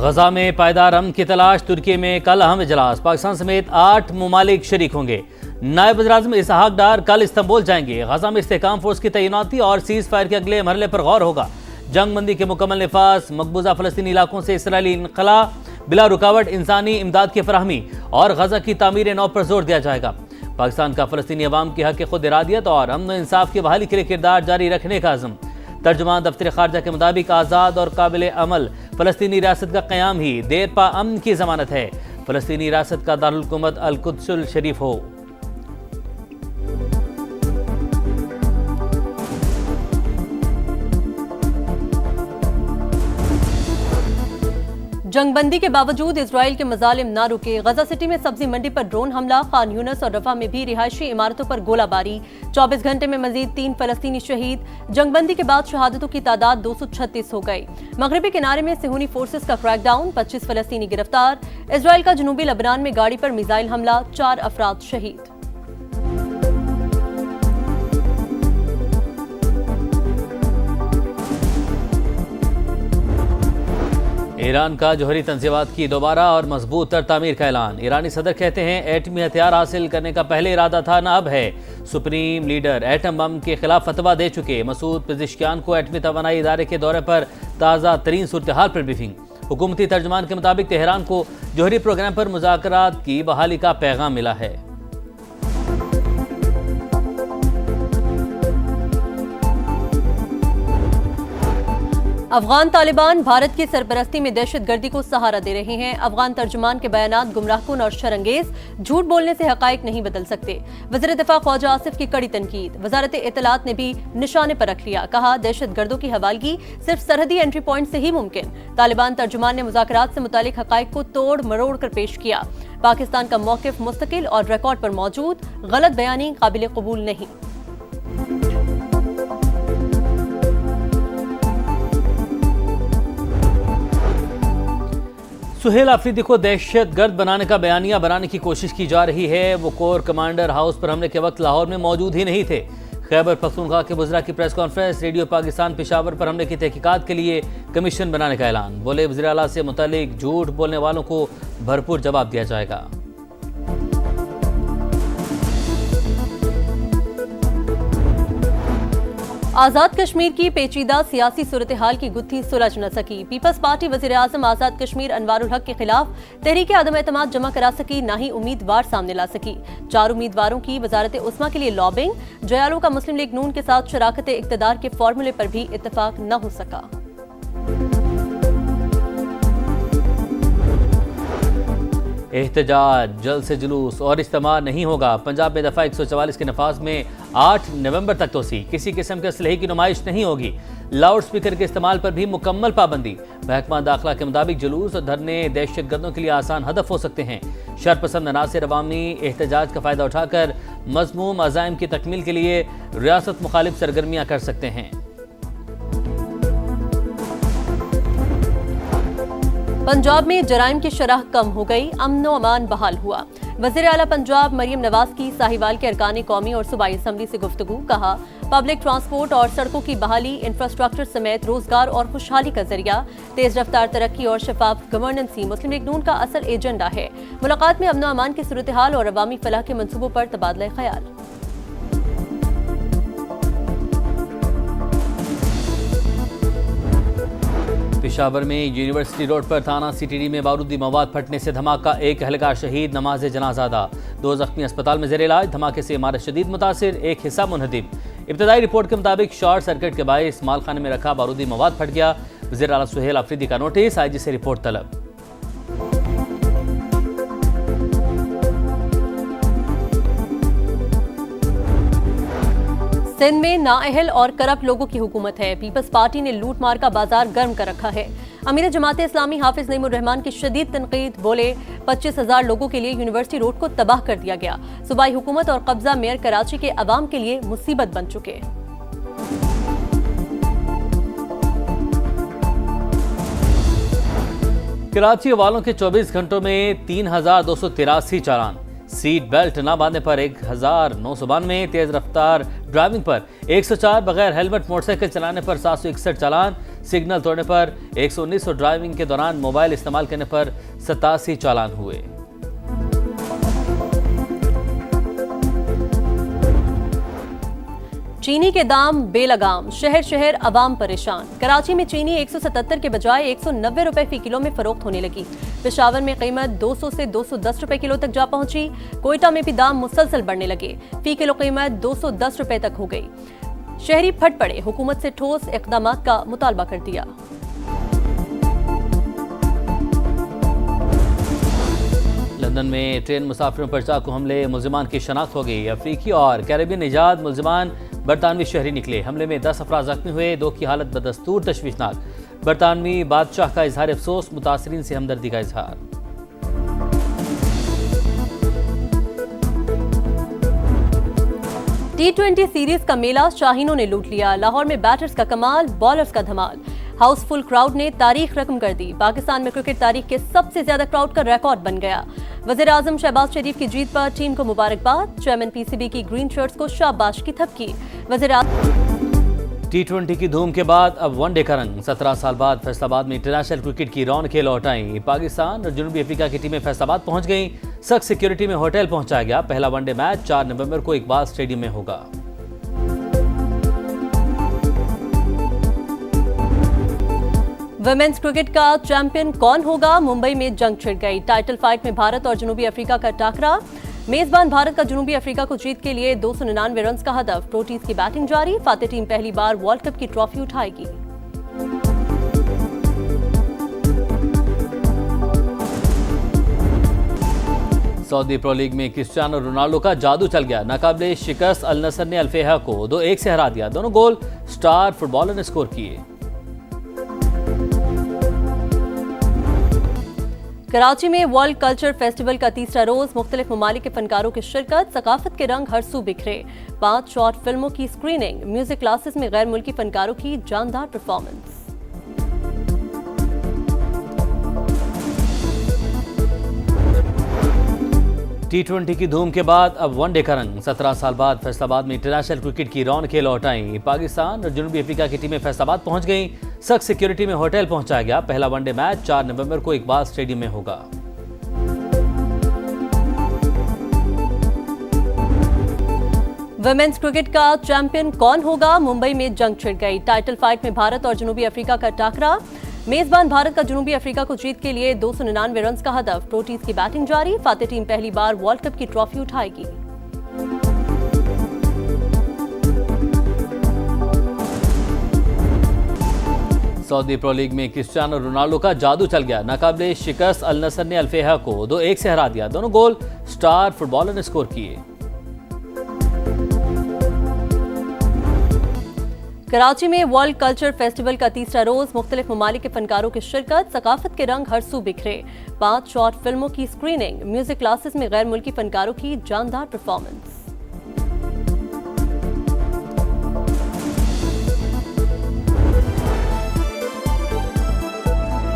गजा में पायदार अमन की तलाश, तुर्की में कल अहम इजलास, पाकिस्तान समेत 8 ममालिक शरीक होंगे। नायब वज़ीर-ए-आज़म इसहाक डार कल इस्तांबुल जाएंगे। गजा में इस्तेहकाम फोर्स की तैनाती और सीज फायर के अगले मरहले पर गौर होगा। जंग बंदी के मुकम्मल नफाज, मकबूजा फ़लस्तीनी इलाकों से इसराइली इनकला, बिला रुकावट इंसानी इमदाद की फराहमी और गजा की तामीर नौ पर जोर दिया जाएगा। पाकिस्तान का फ़लस्तीनी अवाम की हक खुद-इरादियत और अमन इंसाफ की बहाली के लिए किरदार जारी रखने का अज़्म। तर्जुमान दफ्तर खारजा के मुताबिक आज़ाद और काबिल अमल फ़लस्तीनी रियासत का क़याम ही देर पा अमन की ज़मानत है। फ़लस्तीनी रियासत का दारुल हुकूमत अल-कुद्सुल शरीफ हो। जंगबंदी के बावजूद इजराइल के मजालिम ना रुके। गजा सिटी में सब्जी मंडी पर ड्रोन हमला, खान यूनस और रफा में भी रिहायशी इमारतों पर गोलाबारी। 24 घंटे में मजीद 3 फलस्तीनी शहीद। जंगबंदी के बाद शहादतों की तादाद 236 हो गई। मगरबी किनारे में सेहूनी फोर्सेस का क्रैकडाउन, 25 फलस्तीनी गिरफ्तार। इजराइल का जनूबी लबनान में गाड़ी पर मिसाइल हमला, 4 अफराद शहीद। ईरान का जौहरी तंजीमात की दोबारा और मजबूत तर तामीर का ऐलान। ईरानी सदर कहते हैं एटमी हथियार हासिल करने का पहले इरादा था, न अब है। सुप्रीम लीडर एटम बम के खिलाफ फतवा दे चुके। मसूद पेजिशकियान को एटमी तवानाई इदारे के दौरे पर ताज़ा तरीन सूरत हाल पर ब्रीफिंग। हुकूमती तर्जुमान के मुताबिक तेहरान को जौहरी प्रोग्राम पर मुज़ाकरात की बहाली का पैगाम मिला है। अफगान तालिबान भारत की सरपरस्ती में दहशतगर्दी को सहारा दे रहे हैं। अफगान तर्जुमान के बयानात गुमराहकुन और शरंगेज, झूठ बोलने से हकाइक नहीं बदल सकते। वज़ीर दिफा ख्वाजा आसिफ की कड़ी तनकीद। वजारत इत्तलात ने भी निशाने पर रख लिया, कहा दहशतगर्दों की हवालगी सिर्फ सरहदी एंट्री पॉइंट से ही मुमकिन। तालिबान तर्जुमान ने मुज़ाकरात से मुतालिक हकाइक को तोड़ मरोड़ कर पेश किया। पाकिस्तान का मौक़िफ़ मुस्तकिल और रिकॉर्ड पर मौजूद, गलत बयानी काबिल कबूल नहीं। सुहेल आफरीदी को दहशतगर्द बनाने का बयानिया बनाने की कोशिश की जा रही है। वो कोर कमांडर हाउस पर हमले के वक्त लाहौर में मौजूद ही नहीं थे। खैबर पख्तूनख्वा के वज़रा की press conference, radio Pakistan Peshawar पर हमले की तहकीकात के लिए कमीशन बनाने का ऐलान। बोले वज़ीर आला से मुतालिक झूठ बोलने वालों को भरपूर जवाब दिया जाएगा। आज़ाद कश्मीर की पेचीदा सियासी सूरत हाल की गुत्थी सुलझ न सकी। पीपल्स पार्टी वज़ीर आज़म आज़ाद कश्मीर अनवारुल हक के खिलाफ तहरीक आदम एतमाद जमा करा सकी, ना ही उम्मीदवार सामने ला सकी। 4 उम्मीदवारों की वजारत उस्मा के लिए लॉबिंग। जयालों का मुस्लिम लीग नून के साथ शराकत इक़्तिदार के फॉर्मूले पर भी इत्तफाक न हो सका। एहतजाज, जल्द से जुलूस और इज्तिमा नहीं होगा। पंजाब में दफ़ा 144 के नफाज में 8 नवंबर तक तोसी। किसी किस्म के असलहे की नुमाइश नहीं होगी। लाउड स्पीकर के इस्तेमाल पर भी मुकम्मल पाबंदी। महकमा दाखिला के मुताबिक जुलूस और धरने दहशतगर्दों के लिए आसान हदफ हो सकते हैं। शरपसंद अनासिर अवामी एहतजाज का फ़ायदा उठाकर मज़मूम अज़ाइम की तकमील के लिए रियासत मुखालिफ सरगर्मियाँ कर सकते हैं। पंजाब में जराइम की शरह कम हो गई, अमन व अमान बहाल हुआ। वज़ीर आला पंजाब मरियम नवाज की साहिवाल के अरकान कौमी और सूबाई असम्बली से गुफ्तगू। कहा पब्लिक ट्रांसपोर्ट और सड़कों की बहाली इंफ्रास्ट्रक्चर समेत रोजगार और खुशहाली का जरिया। तेज रफ्तार तरक्की और शफाफ गवर्नेंस ही मुस्लिम लीग नून का असल एजेंडा है। मुलाकात में अमन व अमान की सूरत हाल और अवामी फलाह के मनसूबों पर तबादला ख्याल। पेशावर में यूनिवर्सिटी रोड पर थाना सीटीडी में बारूदी मवाद फटने से धमाका, एक एहलकार शहीद, नमाज जनाजा अदा। 2 जख्मी अस्पताल में जेर इलाज। धमाके से इमारत शदीद मुतासिर, एक हिस्सा मुनहदिम। इब्तदाई रिपोर्ट के मुताबिक शॉर्ट सर्किट के बायस मालखाने में रखा बारूदी मवाद फट गया। वज़ीर आला सुहेल आफरीदी का नोटिस, आईजी से रिपोर्ट तलब। सिंध में नाअहल और करप्ट लोगों की हुकूमत है। पीपल्स पार्टी ने लूट मार का बाजार गर्म कर रखा है। अमीर जमात इस्लामी हाफिज नईमुर रहमान की शदीद तनकीद। बोले 25,000 लोगों के लिए यूनिवर्सिटी रोड को तबाह कर दिया गया। सूबाई हुकूमत और कब्जा मेयर कराची के अवाम के लिए मुसीबत बन चुके। कराची वालों के 24 घंटों में 3,283 चालान। सीट बेल्ट न बांधने पर 1,992, तेज रफ्तार ड्राइविंग पर 104, बगैर हेलमेट मोटरसाइकिल चलाने पर 761 चालान, सिग्नल तोड़ने पर 119 और ड्राइविंग के दौरान मोबाइल इस्तेमाल करने पर 87 चालान हुए। चीनी के दाम बेलगाम, शहर शहर अवाम परेशान। कराची में चीनी 177 के बजाय 190 रुपए फी किलो में फरोख्त होने लगी। पेशावर में कीमत 200 से 210 रुपए किलो तक जा पहुंची। कोयटा में भी दाम मुसलसल बढ़ने लगे। फी किलो कीमत 210 रुपए तक हो गई। शहरी फट पड़े, हुकूमत से ठोस इक़दामात का मुतालबा कर दिया। लंदन में ट्रेन मुसाफिरों पर चाकू हमले, मुल्जिमान की शनाख्त हो गई। अफ्रीकी और कैरेबियन निजात मुल्जिमान बरतानवी शहरी निकले। हमले में 10 अफराद जख्मी हुए। 2 की हालत बदस्तूर तशवीशनाक। बरतानवी बादशाह का इजहार अफसोस, मुतासरीन से हमदर्दी का इजहार। T20 सीरीज का मेला शाहीनों ने लूट लिया। लाहौर में बैटर्स का कमाल, बॉलर्स का धमाल। हाउसफुल क्राउड ने तारीख रकम कर दी। पाकिस्तान में क्रिकेट तारीख के सबसे ज्यादा क्राउड का रिकॉर्ड बन गया। वज़ीर आज़म शहबाज शरीफ की जीत पर टीम को मुबारकबाद। चेयरमैन PCB की ग्रीन शर्ट्स को शाबाश की थपकी। वज़ीर T20 की धूम के बाद अब वनडे का रंग। 17 साल बाद फैसलाबाद में इंटरनेशनल क्रिकेट की रौनकें लौट आई। पाकिस्तान और जनूबी अफ्रीका की टीमें फैसलाबाद पहुंच गईं। सख्त सिक्योरिटी में होटल पहुंचाया गया। पहला वनडे मैच 4 नवंबर को इकबाल स्टेडियम में होगा। वुमेन्स क्रिकेट का चैंपियन कौन होगा? मुंबई में जंग छिड़ गई। टाइटल फाइट में भारत और जनूबी अफ्रीका का टाकरा। मेजबान भारत का जनूबी अफ्रीका को जीत के लिए 299 रन का हदफ। प्रोटीज की बैटिंग जारी। फातेह टीम पहली बार वर्ल्ड कप की ट्रॉफी उठाएगी। सऊदी प्रो लीग में क्रिस्टियानो रोनाल्डो का जादू चल गया। नाकाबिले शिकस्त अल नसर ने अल-फेहा को 2-1 से हरा दिया। दोनों गोल स्टार फुटबॉलर ने स्कोर किए। कराची में वर्ल्ड कल्चर फेस्टिवल का तीसरा रोज, मुख्तलिफ ममालिक के फनकारों की शिरकत, सकाफत के रंग हर सू बिखरे। 5 शॉर्ट फिल्मों की स्क्रीनिंग, म्यूजिक क्लासेस में गैर मुल्की फनकारों की जानदार परफॉर्मेंस। T20 की धूम के बाद अब वनडे का रंग। 17 साल बाद फैसलाबाद में इंटरनेशनल क्रिकेट की रौनकें लौट आई। पाकिस्तान और जनूबी अफ्रीका की टीमें फैसलाबाद पहुंच गईं। सख्त सिक्योरिटी में होटल पहुंचाया गया। पहला वनडे मैच 4 नवंबर को इकबाल स्टेडियम में होगा। वुमेन्स क्रिकेट का चैंपियन कौन होगा? मुंबई में जंग छिड़ गई। टाइटल फाइट में भारत और जनूबी अफ्रीका का टाकरा। मेजबान भारत का जनूबी अफ्रीका को जीत के लिए 299 रन का हदफ। प्रोटीज की बैटिंग जारी। फातेह टीम पहली बार वर्ल्ड कप की ट्रॉफी उठाएगी। सऊदी प्रो लीग में क्रिस्टियानो रोनाल्डो का जादू चल गया। नाकाबिले शिकस्त अल नसर ने अल-फेहा को 2-1 से हरा दिया। दोनों गोल स्टार फुटबॉलर ने स्कोर किए। कराची में वर्ल्ड कल्चर फेस्टिवल का तीसरा रोज, मुख्तलिफ ममालिक के फनकारों की शिरकत, सकाफत के रंग हर सू बिखरे। 5 शॉर्ट फिल्मों की स्क्रीनिंग, म्यूजिक क्लासेस में गैर मुल्की फनकारों की जानदार परफॉर्मेंस।